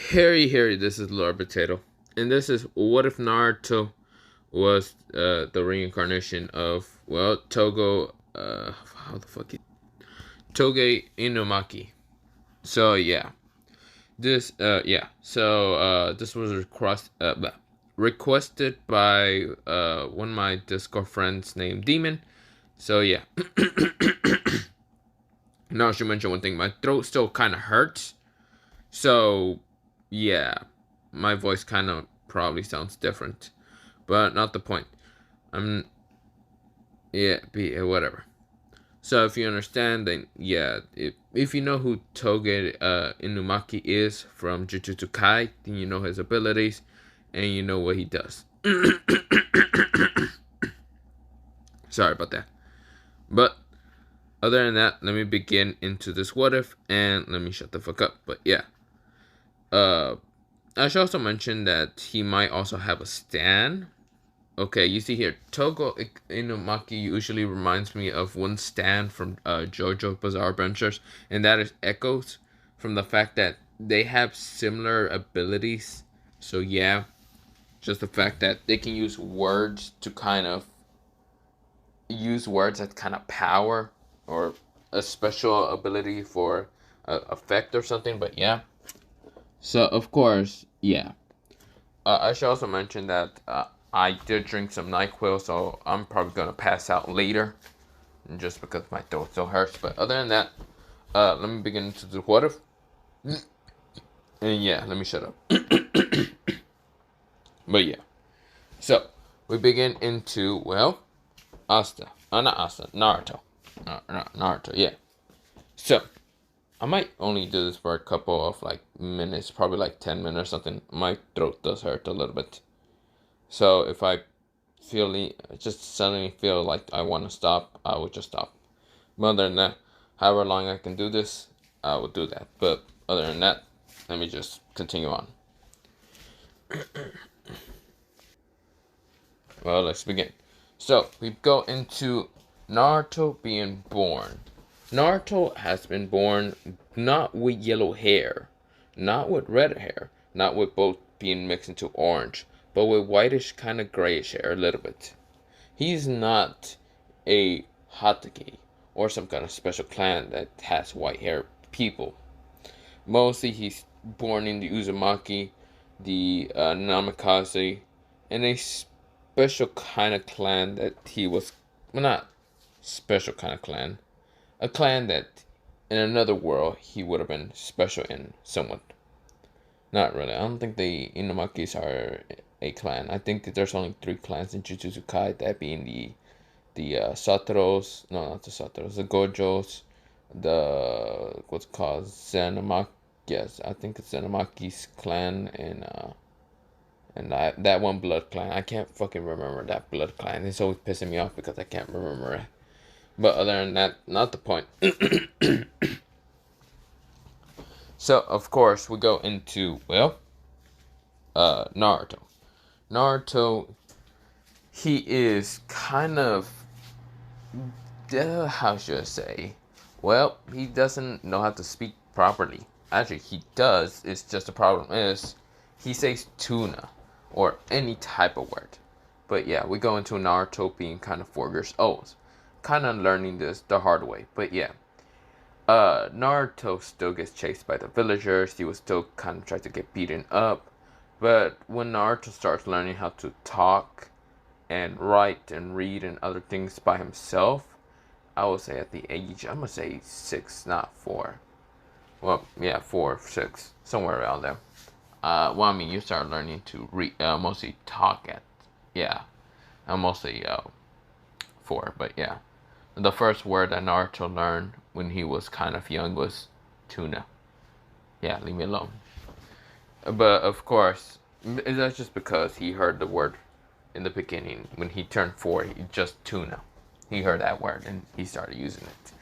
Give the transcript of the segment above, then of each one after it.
Harry, this is Lord Potato. And this is what if Naruto was the reincarnation of, well, how the fuck is Toge Inumaki. So, yeah. This was requested by one of my Discord friends named Demon. So, yeah. Now, I should mention one thing. My throat still kind of hurts. So, yeah, my voice kind of probably sounds different, but not the point. I'm, whatever. So if you understand, then yeah, if you know who Toge Inumaki is from Jujutsu Kai, then you know his abilities, and you know what he does. Sorry about that. But other than that, let me begin into this what if, and let me shut the fuck up. But yeah. I should also mention that he might also have a stand. Okay, you see here, Togo Inumaki usually reminds me of one stand from JoJo Bizarre Adventures, and that is Echoes, from the fact that they have similar abilities. So yeah, just the fact that they can use words to kind of use words as kind of power or a special ability for effect or something. But yeah. So, of course, yeah. I should also mention that I did drink some NyQuil, so I'm probably going to pass out later, just because my throat still hurts. But other than that, let me begin into the what if. And yeah, let me shut up. But yeah. So, we begin into, well, not Asta, Naruto. Naruto, yeah. So, I might only do this for a couple of like minutes, probably like 10 minutes or something. My throat does hurt a little bit. So if I just suddenly feel like I want to stop, I will just stop. But other than that, however long I can do this, I will do that. But other than that, let me just continue on. Well, let's begin. So we go into Naruto being born. Naruto has been born not with yellow hair, not with red hair, not with both being mixed into orange, but with whitish kind of grayish hair a little bit. He's not a Hotake or some kind of special clan that has white hair people. Mostly he's born in the Uzumaki, the Namikaze, and a special kind of clan that he was, well, not special kind of clan, a clan that in another world he would have been special in somewhat. Not really. I don't think the Inumakis are a clan. I think that there's only 3 clans in Jujutsu Kai, that being the Satoros, no, not the Satoros, the Gojos, the what's called Zenamaki. Yes, I think it's Zenumaki's clan, and that one blood clan. I can't fucking remember that blood clan. It's always pissing me off because I can't remember it. But other than that, not the point. So of course we go into, well, Naruto. Naruto, he is kind of, how should I say? Well, he doesn't know how to speak properly. Actually, he does. It's just the problem is he says tuna or any type of word. But yeah, we go into Naruto being kind of 4 years old, kind of learning this the hard way. But yeah, Naruto still gets chased by the villagers. He was still kind of trying to get beaten up. But when Naruto starts learning how to talk and write and read and other things by himself, I would say at the age, I'm going to say 6, not 4. Well, yeah, 4, 6, somewhere around there. Well, I mean, you start learning to read, mostly talk at, yeah, mostly 4, but yeah. The first word that Naruto learned when he was kind of young was tuna. Yeah, leave me alone. But of course, that's just because he heard the word in the beginning. When he turned 4, he just tuna. He heard that word and he started using it.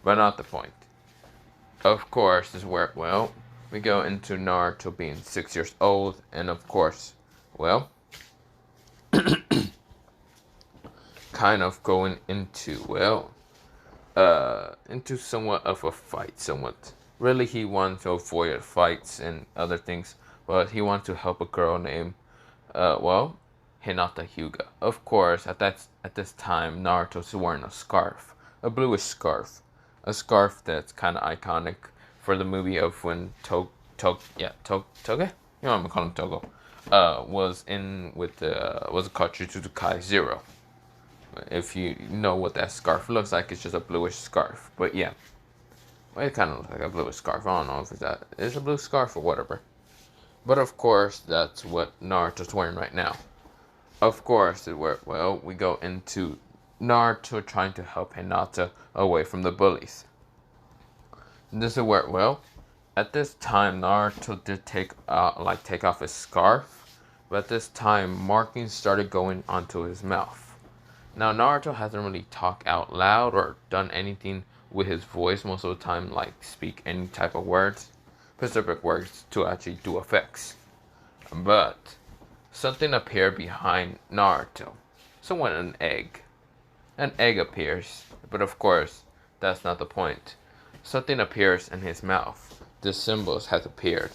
But not the point. Of course, this is where, well, we go into Naruto being 6 years old. And of course, well, kind of going into, well, into somewhat of a fight, somewhat. Really, he wanted to avoid fights and other things, but he wanted to help a girl named, Hinata Hyuga. Of course, at this time, Naruto's wearing a scarf, a bluish scarf, a scarf that's kind of iconic for the movie of when Toge, you know I'm gonna call him Togo, was in with the was called Jujutsu Kai Zero. If you know what that scarf looks like, it's just a bluish scarf. But yeah, well, it kind of looks like a bluish scarf. I don't know if it's a blue scarf or whatever. But of course, that's what Naruto's wearing right now. Of course, we go into Naruto trying to help Hinata away from the bullies. This is where, at this time, Naruto did take off his scarf, but at this time, markings started going onto his mouth. Now, Naruto hasn't really talked out loud or done anything with his voice most of the time, like speak any type of words, specific words to actually do effects. But something appeared behind Naruto. Somewhat an egg. An egg appears, but of course, that's not the point. Something appears in his mouth. The symbols has appeared.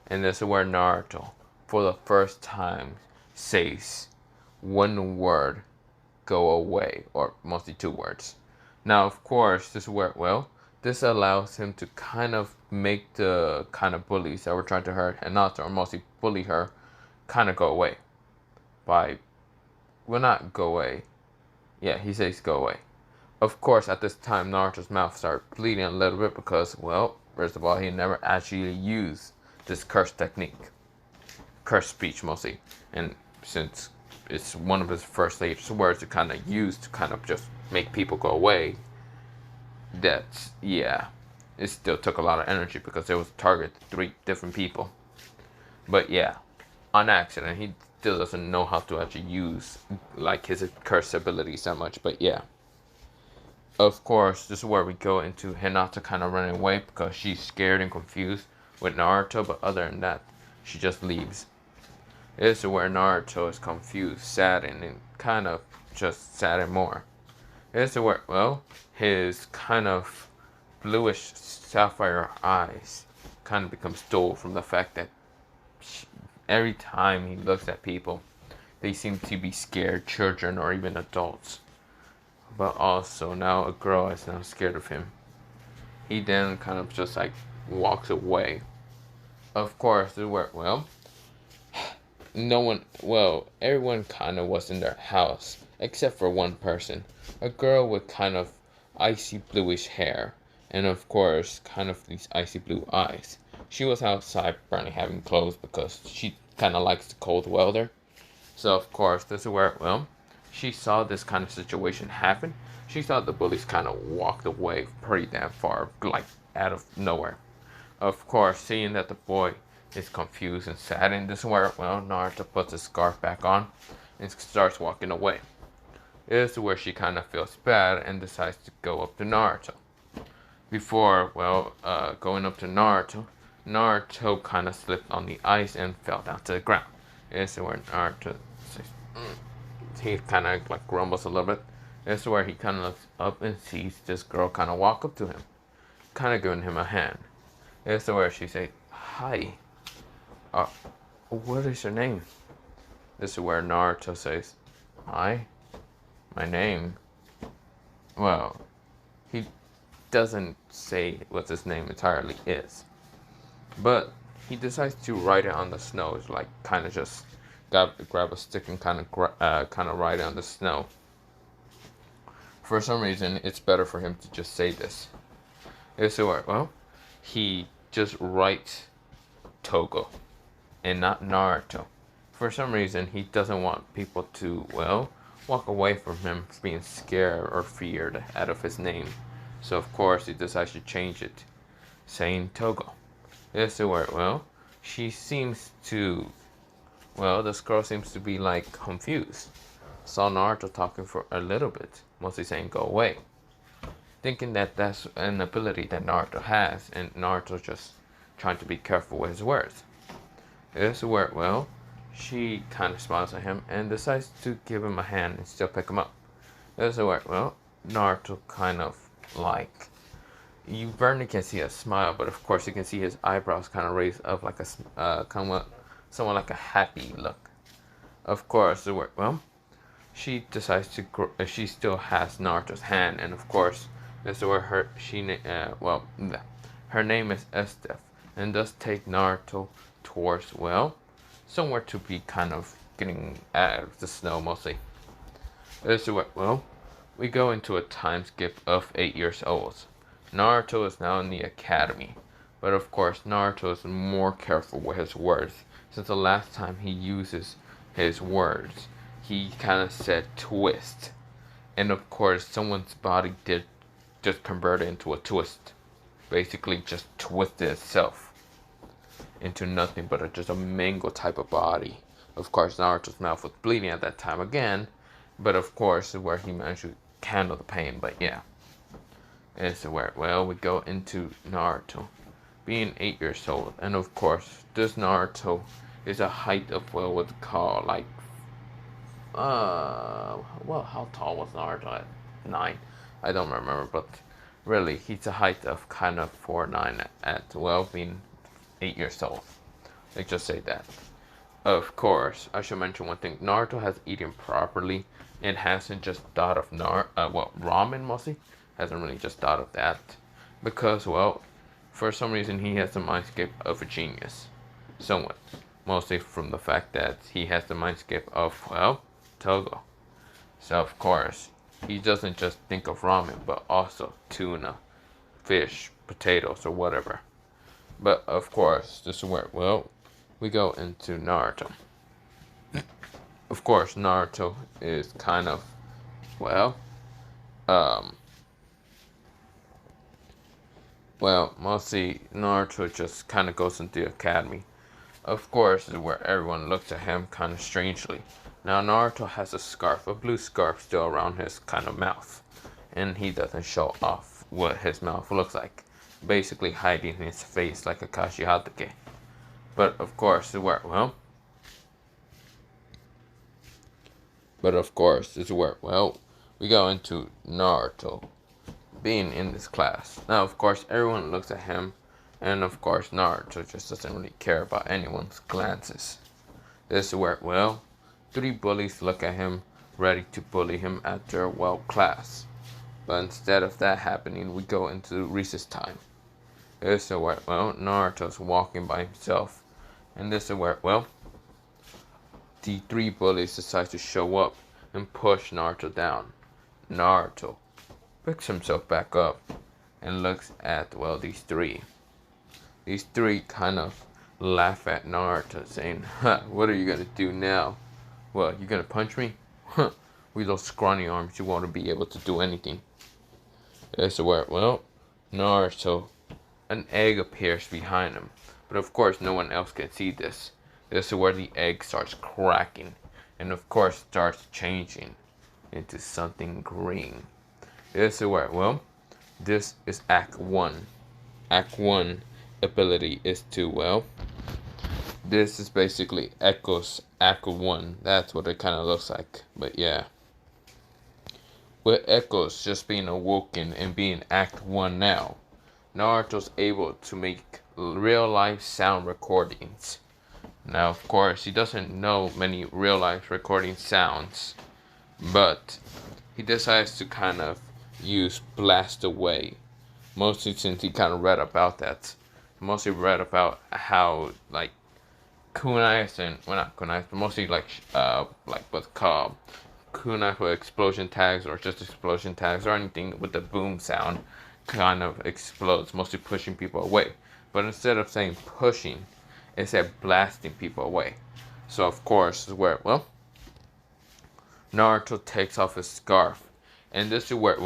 And this is where Naruto, for the first time, says one word, go away, or mostly two words. Now, of course, this is where, this allows him to kind of make the kind of bullies that were trying to hurt Hinata, or mostly bully her, kind of go away. Not go away. Yeah, he says go away. Of course, at this time, Naruto's mouth started bleeding a little bit because, first of all, he never actually used this curse technique. Curse speech, mostly. And since it's one of his first latest words to kind of use to kind of just make people go away, it still took a lot of energy because it was targeted to 3 different people. But yeah, on accident, he still doesn't know how to actually use like his curse abilities that much, but yeah. Of course, this is where we go into Hinata kind of running away because she's scared and confused with Naruto, but other than that, she just leaves. This is where Naruto is confused, saddened, and kind of just saddened more. This is where, his kind of bluish sapphire eyes kind of becomes dull from the fact that every time he looks at people, they seem to be scared, children or even adults. But also now a girl is now scared of him. He then kind of just like walks away. Of course, this is where, everyone kind of was in their house, except for one person. A girl with kind of icy bluish hair, and of course, kind of these icy blue eyes. She was outside apparently having clothes because she kind of likes the cold weather. So of course, this is where, she saw this kind of situation happen. She saw the bullies kind of walked away pretty damn far, like out of nowhere. Of course, seeing that the boy is confused and sad, and this is where, Naruto puts his scarf back on and starts walking away. This is where she kind of feels bad and decides to go up to Naruto. Before, going up to Naruto kind of slipped on the ice and fell down to the ground. This is where Naruto says, he kind of like grumbles a little bit. This is where he kind of looks up and sees this girl kind of walk up to him, kind of giving him a hand. This is where she says, hi, what is your name? This is where Naruto says, hi, my name. He doesn't say what his name entirely is, but he decides to write it on the snow. It's like kind of just grab a stick and kind of write it on the snow. For some reason, it's better for him to just say this. This is where, he just writes Togo and not Naruto. For some reason, he doesn't want people to, walk away from him being scared or feared out of his name. So of course, he decides to change it, saying Togo. This is where, she seems to, this girl seems to be like confused. Saw Naruto talking for a little bit, mostly saying go away. Thinking that that's an ability that Naruto has, and Naruto just trying to be careful with his words. This is where, she kind of smiles at him and decides to give him a hand and still pick him up. This is where, Naruto kind of like, you barely can see a smile, but of course you can see his eyebrows kind of raised up like a somewhat like a happy look. Of course, well, she decides to. She still has Naruto's hand, and of course, this is where her name is Estef, and does take Naruto towards somewhere to be kind of getting out of the snow mostly. This is where we go into a time skip of 8 years old. Naruto is now in the academy, but of course Naruto is more careful with his words since the last time he uses his words he kind of said twist, and of course someone's body did just convert it into a twist, basically just twisted itself into nothing but just a mango type of body. Of course Naruto's mouth was bleeding at that time again, but of course where he managed to handle the pain. But yeah, it's where we go into Naruto being 8 years old, and of course this Naruto is a height of what's called like how tall was Naruto at 9? I don't remember, but really he's a height of kind of 4'9" at being 8 years old. Let's just say that. Of course, I should mention one thing. Naruto has eaten properly and hasn't just thought of ramen mostly. Hasn't really just thought of that. Because, for some reason he has the mindscape of a genius. Somewhat. Mostly from the fact that he has the mindscape of, Toge. So, of course, he doesn't just think of ramen, but also tuna, fish, potatoes, or whatever. But, of course, this is where, we go into Naruto. Of course, Naruto is kind of, mostly Naruto just kind of goes into the academy. Of course, this is where everyone looks at him kind of strangely. Now, Naruto has a blue scarf still around his kind of mouth, and he doesn't show off what his mouth looks like, basically hiding his face like a Kashi Hatake. But of course, this is where, we go into Naruto being in this class. Now, of course, everyone looks at him, and of course, Naruto just doesn't really care about anyone's glances. This is where, 3 bullies look at him, ready to bully him after, class. But instead of that happening, we go into recess time. This is where, Naruto's walking by himself. And this is where, the 3 bullies decide to show up and push Naruto down. Naruto picks himself back up and looks at, these 3. These 3 kind of laugh at Naruto, saying, what are you gonna do now? Well, you gonna punch me? With those scrawny arms, you won't be able to do anything. This is where, Naruto, an egg appears behind him. But of course, no one else can see this. This is where the egg starts cracking, and of course, starts changing into something green. This is where, this is Act 1. Act 1 ability is to, this is basically Echo's Act 1. That's what it kind of looks like. But yeah. With Echo's just being awoken and being Act 1 now, Naruto's able to make real life sound recordings. Now, of course, he doesn't know many real life recording sounds, but he decides to kind of use Blast Away. Mostly since he kind of read about that. Mostly read about how, like, kunais and, not kunais, but mostly like what's called kunai with explosion tags, or just explosion tags, or anything with the boom sound kind of explodes, mostly pushing people away. But instead of saying pushing, it said blasting people away. So of course, is where, Naruto takes off his scarf. And this is where,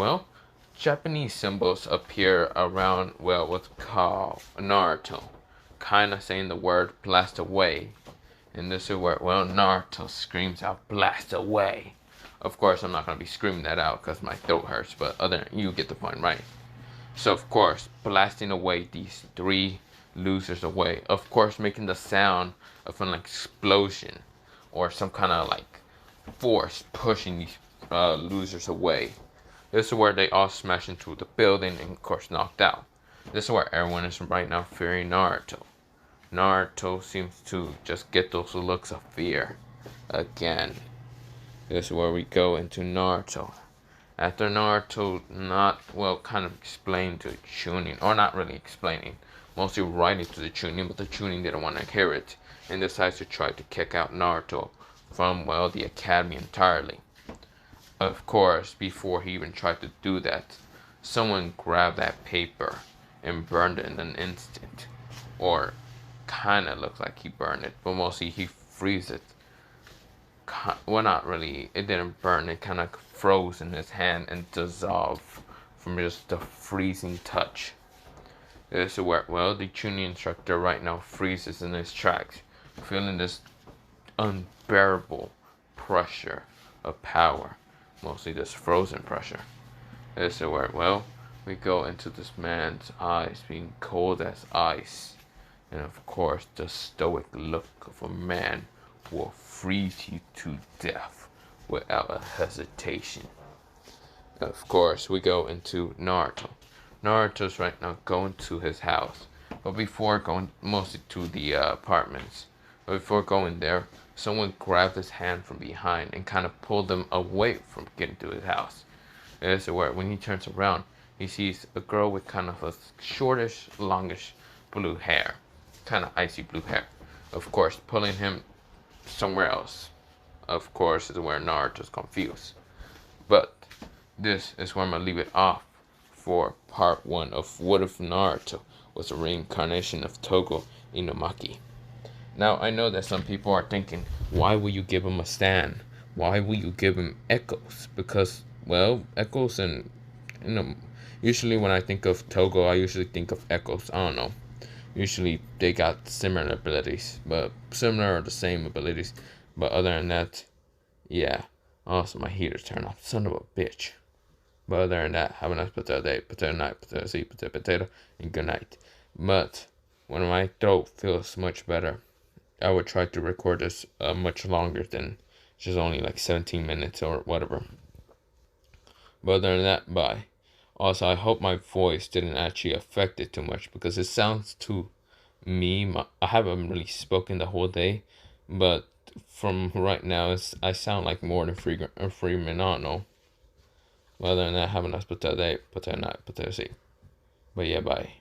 Japanese symbols appear around, what's called Naruto. Kind of saying the word blast away. And this is where, Naruto screams out, blast away. Of course, I'm not going to be screaming that out because my throat hurts, but you get the point, right? So, of course, blasting away these 3 losers away. Of course, making the sound of an explosion or some kind of, force pushing these losers away. This is where they all smash into the building and, of course, knocked out. This is where everyone is right now fearing Naruto. Naruto seems to just get those looks of fear again. This is where we go into Naruto. After Naruto kind of explained to Chunin, or not really explaining, mostly writing to the Chunin, but the Chunin didn't want to hear it, and decides to try to kick out Naruto from, the academy entirely. Of course, before he even tried to do that, someone grabbed that paper and burned it in an instant. Or kinda looks like he burned it, but mostly he freezed it. Well, not really. It didn't burn. It kind of froze in his hand and dissolved from just the freezing touch. This is where, the tuning instructor right now freezes in his tracks, feeling this unbearable pressure of power. Mostly this frozen pressure. This is where, we go into this man's eyes being cold as ice. And of course, the stoic look of a man will freeze you to death without a hesitation. Of course, we go into Naruto. Naruto's right now going to his house, but before going mostly to the apartments, but before going there, someone grabbed his hand from behind and kind of pulled him away from getting to his house. And this is where, when he turns around, he sees a girl with kind of a shortish, longish blue hair, kind of icy blue hair. Of course, pulling him somewhere else. Of course, is where Naruto's confused. But this is where I'm gonna leave it off for part 1 of What If Naruto was a reincarnation of Toge Inumaki. Now, I know that some people are thinking, why will you give him a stand? Why will you give him echoes? Because, echoes and, usually when I think of Toge, I usually think of echoes. I don't know. Usually they got similar abilities, but similar or the same abilities. But other than that, yeah. Also, my heater turned off. Son of a bitch. But other than that, have a nice potato day, potato night, potato seed, potato, and good night. But when my throat feels much better, I would try to record this much longer than just only like 17 minutes or whatever. But other than that, bye. Also, I hope my voice didn't actually affect it too much because it sounds too me. I haven't really spoken the whole day, but from right now, I sound like more than Freeman. I don't know. But other than that, have a nice potato day, potato night, potato seed. But yeah, bye.